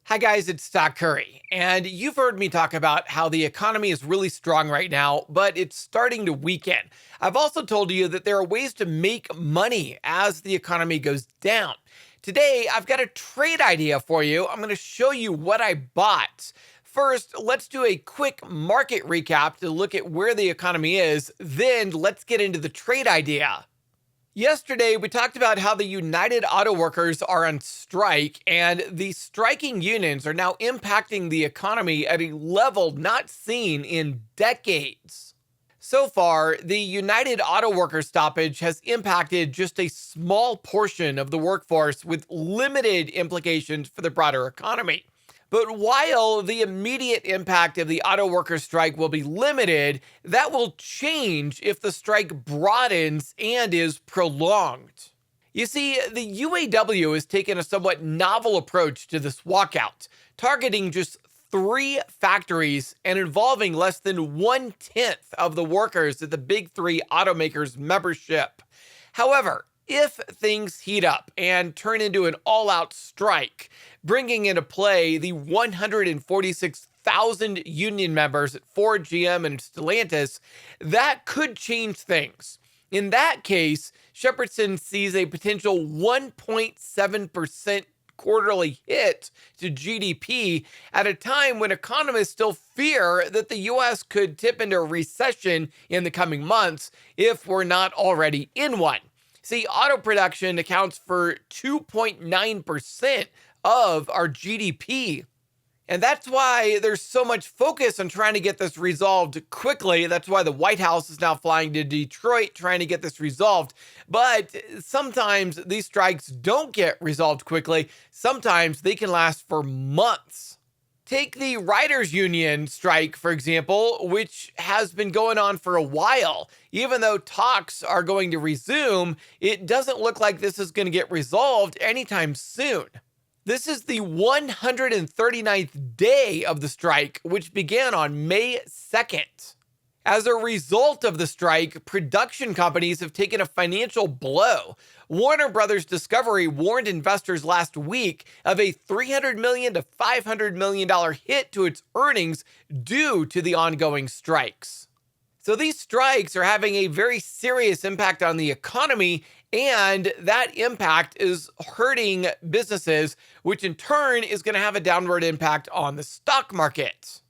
Hi guys, it's Stock Curry, and you've heard me talk about how the economy is really strong right now, but it's starting to weaken. I've also told you that there are ways to make money as the economy goes down. Today, I've got a trade idea for you. I'm going to show you what I bought. First, let's do a quick market recap to look at where the economy is. Then, let's get into the trade idea. Yesterday, we talked about how the United Auto Workers are on strike, and the striking unions are now impacting the economy at a level not seen in decades. So far, the United Auto Workers stoppage has impacted just a small portion of the workforce with limited implications for the broader economy. But while the immediate impact of the auto workers strike will be limited, that will change if the strike broadens and is prolonged. You see, the UAW has taken a somewhat novel approach to this walkout, targeting just 3 factories and involving less than 1/10 of the workers at the big 3 automakers' membership. However, if things heat up and turn into an all-out strike, bringing into play the 146,000 union members at Ford, GM, and Stellantis, that could change things. In that case, Shepardson sees a potential 1.7% quarterly hit to GDP at a time when economists still fear that the US could tip into a recession in the coming months if we're not already in one. See, auto production accounts for 2.9% of our GDP. And that's why there's so much focus on trying to get this resolved quickly. That's why the White House is now flying to Detroit trying to get this resolved. But sometimes these strikes don't get resolved quickly. Sometimes they can last for months. Take the writers' union strike, for example, which has been going on for a while. Even though talks are going to resume, it doesn't look like this is going to get resolved anytime soon. This is the 139th day of the strike, which began on May 2nd. As a result of the strike, production companies have taken a financial blow. Warner Brothers Discovery warned investors last week of a $300 million to $500 million hit to its earnings due to the ongoing strikes. So these strikes are having a very serious impact on the economy, and that impact is hurting businesses, which in turn is going to have a downward impact on the stock market.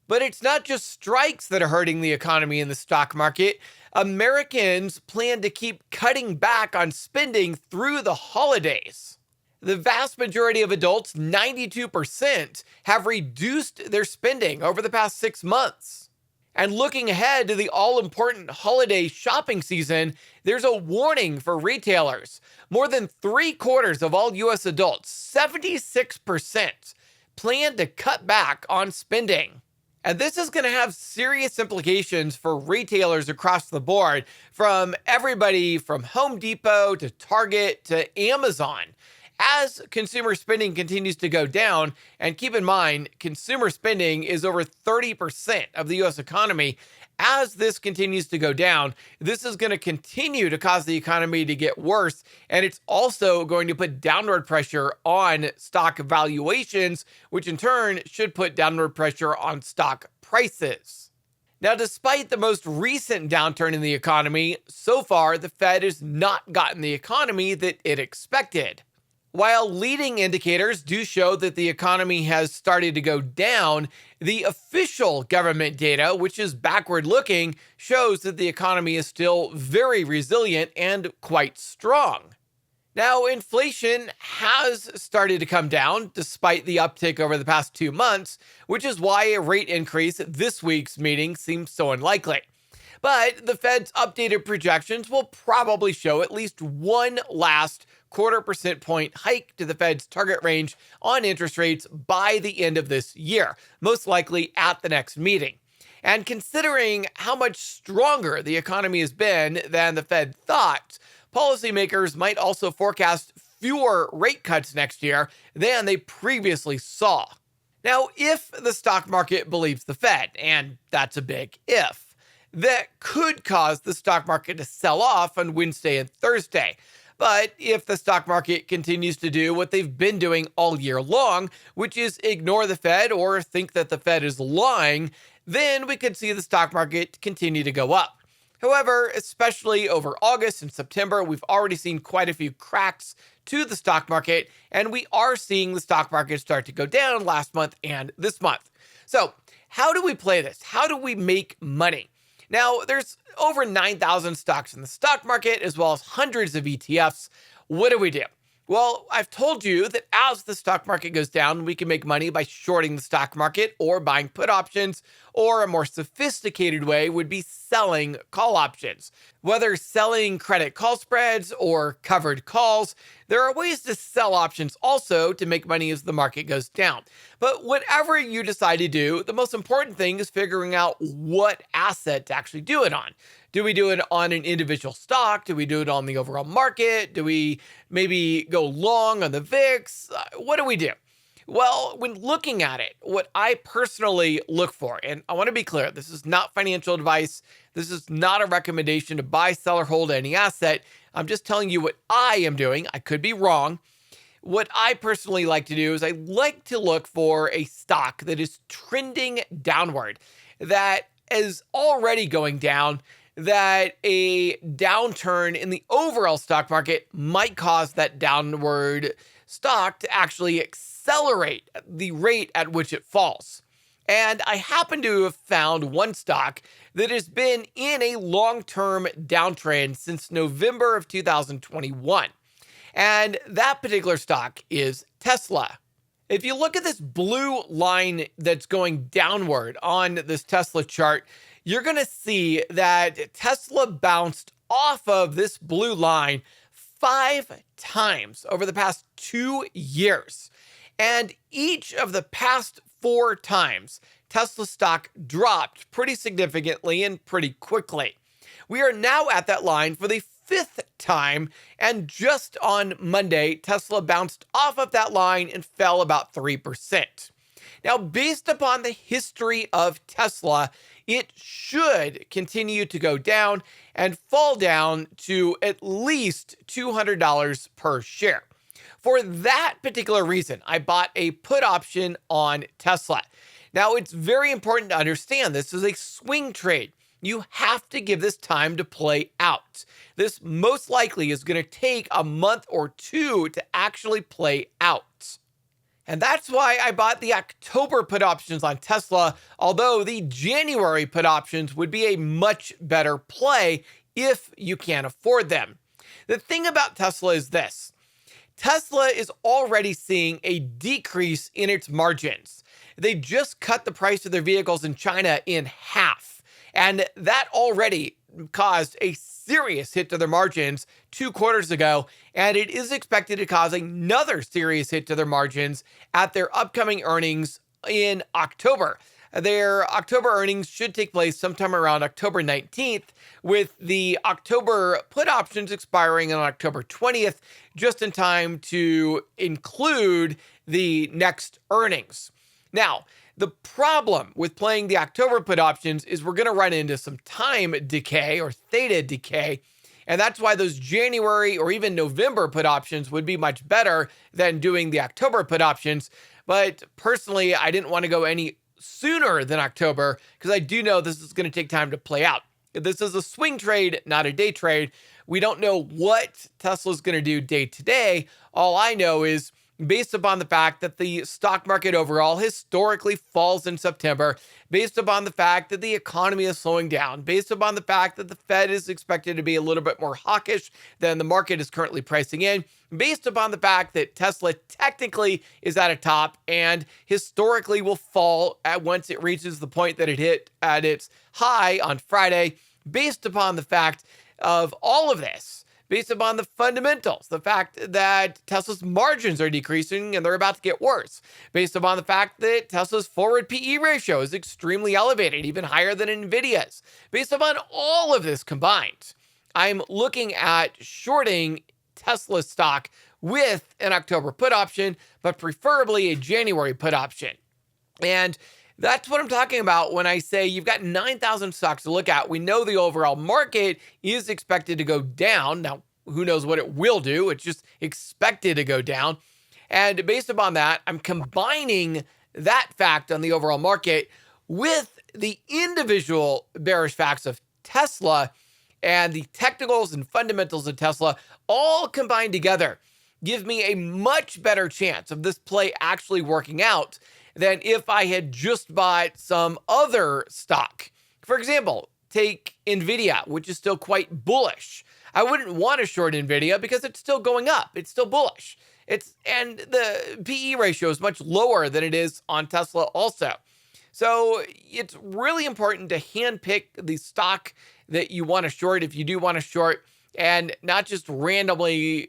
But it's not just strikes that are hurting the economy and the stock market. Americans plan to keep cutting back on spending through the holidays. The vast majority of adults, 92%, have reduced their spending over the past 6 months. And looking ahead to the all-important holiday shopping season, there's a warning for retailers. More than 3/4 of all U.S. adults, 76%, plan to cut back on spending. And this is going to have serious implications for retailers across the board, from everybody from Home Depot to Target to Amazon. As consumer spending continues to go down, and keep in mind, consumer spending is over 30% of the US economy. As this continues to go down, this is going to continue to cause the economy to get worse, and it's also going to put downward pressure on stock valuations, which in turn should put downward pressure on stock prices. Now, despite the most recent downturn in the economy, so far the Fed has not gotten the economy that it expected. While leading indicators do show that the economy has started to go down, the official government data, which is backward looking, shows that the economy is still very resilient and quite strong. Now, inflation has started to come down despite the uptick over the past 2 months, which is why a rate increase at this week's meeting seems so unlikely. But the Fed's updated projections will probably show at least one last 0.25% point hike to the Fed's target range on interest rates by the end of this year, most likely at the next meeting. And considering how much stronger the economy has been than the Fed thought, policymakers might also forecast fewer rate cuts next year than they previously saw. Now, if the stock market believes the Fed, and that's a big if, that could cause the stock market to sell off on Wednesday and Thursday. But if the stock market continues to do what they've been doing all year long, which is ignore the Fed or think that the Fed is lying, then we could see the stock market continue to go up. However, especially over August and September, we've already seen quite a few cracks to the stock market, and we are seeing the stock market start to go down last month and this month. So, how do we play this? How do we make money? Now, there's over 9,000 stocks in the stock market, as well as hundreds of ETFs. What do we do? Well, I've told you that as the stock market goes down, we can make money by shorting the stock market or buying put options, or a more sophisticated way would be selling call options. Whether selling credit call spreads or covered calls, there are ways to sell options also to make money as the market goes down. But whatever you decide to do, the most important thing is figuring out what asset to actually do it on. Do we do it on an individual stock? Do we do it on the overall market? Do we maybe go long on the VIX? What do we do? Well, when looking at it, what I personally look for, and I want to be clear, this is not financial advice. This is not a recommendation to buy, sell, or hold any asset. I'm just telling you what I am doing. I could be wrong. What I personally like to do is I like to look for a stock that is trending downward, that is already going down, that a downturn in the overall stock market might cause that downward stock to actually accelerate the rate at which it falls. And I happen to have found one stock that has been in a long-term downtrend since November of 2021. And that particular stock is Tesla. If you look at this blue line that's going downward on this Tesla chart, you're going to see that Tesla bounced off of this blue line 5 times over the past 2 years. And each of the past 4 times, Tesla stock dropped pretty significantly and pretty quickly. We are now at that line for the 5th time, and just on Monday, Tesla bounced off of that line and fell about 3%. Now, based upon the history of Tesla, it should continue to go down and fall down to at least $200 per share. For that particular reason, I bought a put option on Tesla. Now, it's very important to understand this is a swing trade. You have to give this time to play out. This most likely is going to take a month or 2 to actually play out. And that's why I bought the October put options on Tesla, although the January put options would be a much better play if you can't afford them. The thing about Tesla is this. Tesla is already seeing a decrease in its margins. They just cut the price of their vehicles in China in half, and that already caused a serious hit to their margins 2 quarters ago, and it is expected to cause another serious hit to their margins at their upcoming earnings in October. Their October earnings should take place sometime around October 19th, with the October put options expiring on October 20th, just in time to include the next earnings. Now, the problem with playing the October put options is we're going to run into some time decay or theta decay. And that's why those January or even November put options would be much better than doing the October put options. But personally, I didn't want to go any sooner than October because I do know this is going to take time to play out. This is a swing trade, not a day trade. We don't know what Tesla's going to do day to day. All I know is based upon the fact that the stock market overall historically falls in September, based upon the fact that the economy is slowing down, based upon the fact that the Fed is expected to be a little bit more hawkish than the market is currently pricing in, based upon the fact that Tesla technically is at a top and historically will fall at once it reaches the point that it hit at its high on Friday, based upon the fact of all of this, based upon the fundamentals, the fact that Tesla's margins are decreasing and they're about to get worse, based upon the fact that Tesla's forward PE ratio is extremely elevated, even higher than NVIDIA's. Based upon all of this combined, I'm looking at shorting Tesla stock with an October put option, but preferably a January put option. And that's what I'm talking about when I say you've got 9,000 stocks to look at. We know the overall market is expected to go down. Now, who knows what it will do. It's just expected to go down. And based upon that, I'm combining that fact on the overall market with the individual bearish facts of Tesla and the technicals and fundamentals of Tesla all combined together give me a much better chance of this play actually working out than if I had just bought some other stock. For example, take Nvidia, which is still quite bullish. I wouldn't want to short Nvidia because it's still going up. It's still bullish. And the PE ratio is much lower than it is on Tesla also. So it's really important to handpick the stock that you want to short if you do want to short, and not just randomly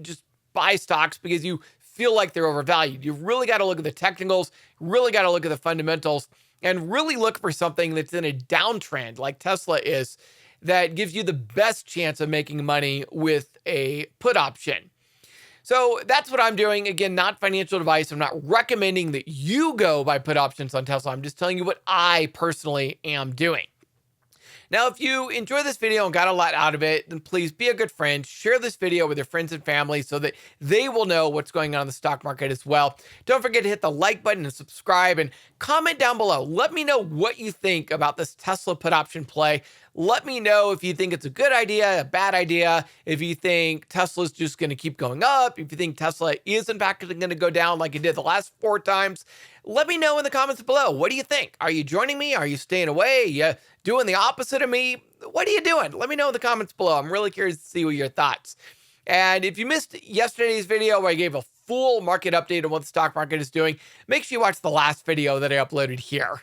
just buy stocks because you feel like they're overvalued. You've really got to look at the technicals, really got to look at the fundamentals, and really look for something that's in a downtrend like Tesla is, that gives you the best chance of making money with a put option. So that's what I'm doing. Again, not financial advice. I'm not recommending that you go buy put options on Tesla. I'm just telling you what I personally am doing. Now, if you enjoyed this video and got a lot out of it, then please be a good friend. Share this video with your friends and family so that they will know what's going on in the stock market as well. Don't forget to hit the like button and subscribe, and comment down below. Let me know what you think about this Tesla put option play. Let me know if you think it's a good idea, a bad idea, if you think Tesla's just going to keep going up, if you think Tesla is in fact going to go down like it did the last 4 times. Let me know in the comments below. What do you think? Are you joining me? Are you staying away? Are you doing the opposite of me? What are you doing? Let me know in the comments below. I'm really curious to see what your thoughts. And if you missed yesterday's video where I gave a full market update on what the stock market is doing, make sure you watch the last video that I uploaded here.